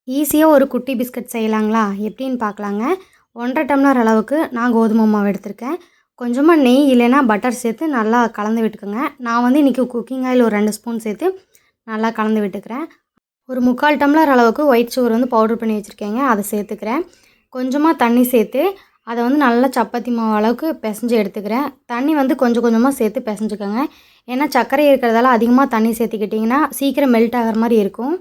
ஈஸியாக ஒரு குட்டி பிஸ்கட் செய்யலாங்களா? எப்படின்னு பார்க்கலாங்க. 1 1/2 டம்ளர் அளவுக்கு நான் கோதுமை மாவு எடுத்திருக்கேன். கொஞ்சமாக நெய் இல்லைன்னா பட்டர் சேர்த்து நல்லா கலந்து விட்டுக்கோங்க. நான் வந்து இன்றைக்கி குக்கிங் ஆயில் ஒரு 2 ஸ்பூன் சேர்த்து நல்லா கலந்து விட்டுக்கிறேன். ஒரு 3/4 டம்ளர் அளவுக்கு ஒயிட் சுகர் வந்து பவுடர் பண்ணி வச்சுருக்கேங்க. அதை சேர்த்துக்கிறேன். கொஞ்சமாக தண்ணி சேர்த்து அதை வந்து நல்லா சப்பாத்தி மாவு அளவுக்கு பிசைஞ்சு எடுத்துக்கிறேன். தண்ணி வந்து கொஞ்சம் கொஞ்சமாக சேர்த்து பிசைஞ்சுக்கோங்க. ஏன்னா சர்க்கரை இருக்கிறதால அதிகமாக தண்ணி சேர்த்துக்கிட்டிங்கன்னா சீக்கிரம் மெல்ட் ஆகிற மாதிரி இருக்கும்.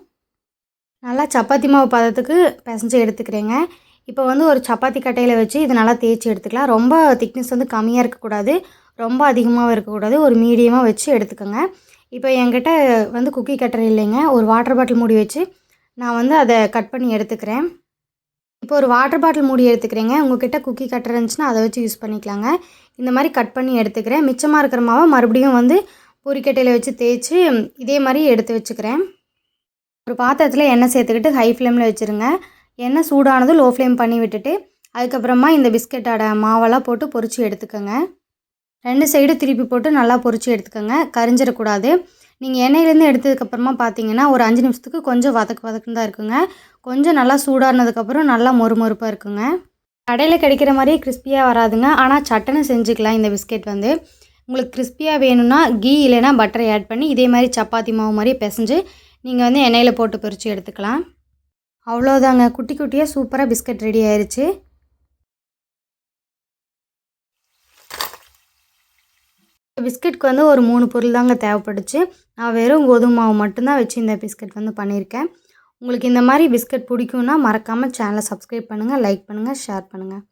நல்லா சப்பாத்தி மாவு பதத்துக்கு பிசைஞ்சு எடுத்துக்கிறேங்க. இப்போ வந்து ஒரு சப்பாத்தி கட்டையில் வச்சு இது நல்லா தேய்ச்சி எடுத்துக்கலாம். ரொம்ப திக்னஸ் வந்து கம்மியாக இருக்கக்கூடாது, ரொம்ப அதிகமாகவும் இருக்கக்கூடாது, ஒரு மீடியமாக வச்சு எடுத்துக்கோங்க. இப்போ என்கிட்ட வந்து குக்கி கட்டர் இல்லைங்க. ஒரு வாட்டர் பாட்டில் மூடி வச்சு நான் வந்து அதை கட் பண்ணி எடுத்துக்கிறேன். இப்போ ஒரு வாட்டர் பாட்டில் மூடி எடுத்துக்கிறேங்க. உங்கள்கிட்ட குக்கி கட்டர் இருந்துச்சுன்னா அதை வச்சு யூஸ் பண்ணிக்கலாங்க. இந்த மாதிரி கட் பண்ணி எடுத்துக்கிறேன். மிச்சமாக இருக்கிற மாவை மறுபடியும் வந்து பூரிக்கட்டையில் வச்சு தேய்ச்சி இதே மாதிரி எடுத்து வச்சுக்கிறேன். ஒரு பாத்திரத்தில் எண்ணெய் சேர்த்துக்கிட்டு ஹை ஃப்ளேமில் வச்சுருங்க. எண்ணெய் சூடானதும் லோ ஃப்ளேம் பண்ணி விட்டுட்டு அதுக்கப்புறமா இந்த பிஸ்கட்டோட மாவெல்லாம் போட்டு பொரித்து எடுத்துக்கோங்க. 2 சைடு திருப்பி போட்டு நல்லா பொரித்து எடுத்துக்கோங்க. கரிஞ்சிடக்கூடாது. நீங்கள் எண்ணெயிலேருந்து எடுத்ததுக்கப்புறமா பார்த்தீங்கன்னா ஒரு 5 நிமிஷத்துக்கு கொஞ்சம் வதக்குன்னு தான் இருக்குங்க. கொஞ்சம் நல்லா சூடானதுக்கப்புறம் நல்லா மொறுமொறுப்பாக இருக்குங்க. கடையில் கிடைக்கிற மாதிரியே கிறிஸ்பியாக வராதுங்க. ஆனால் சட்டுன்னு செஞ்சுக்கலாம். இந்த பிஸ்கெட் வந்து உங்களுக்கு கிறிஸ்பியாக வேணும்னா கீ இல்லைனா பட்டரை ஆட் பண்ணி இதே மாதிரி சப்பாத்தி மாவு மாதிரி பிசைஞ்சு நீங்கள் வந்து எண்ணெயில் போட்டு பொரித்து எடுத்துக்கலாம். அவ்வளோதாங்க, குட்டி குட்டியாக சூப்பராக பிஸ்கட் ரெடி ஆயிடுச்சு. பிஸ்கெட்க்கு வந்து ஒரு 3 பொருள் தாங்க தேவைப்பட்டுச்சு. நான் வெறும் கோதுமை மாவு மட்டும்தான் வச்சு இந்த பிஸ்கட் வந்து பண்ணியிருக்கேன். உங்களுக்கு இந்த மாதிரி பிஸ்கட் பிடிக்கும்னா மறக்காமல் சேனலை சப்ஸ்கிரைப் பண்ணுங்கள், லைக் பண்ணுங்கள், ஷேர் பண்ணுங்கள்.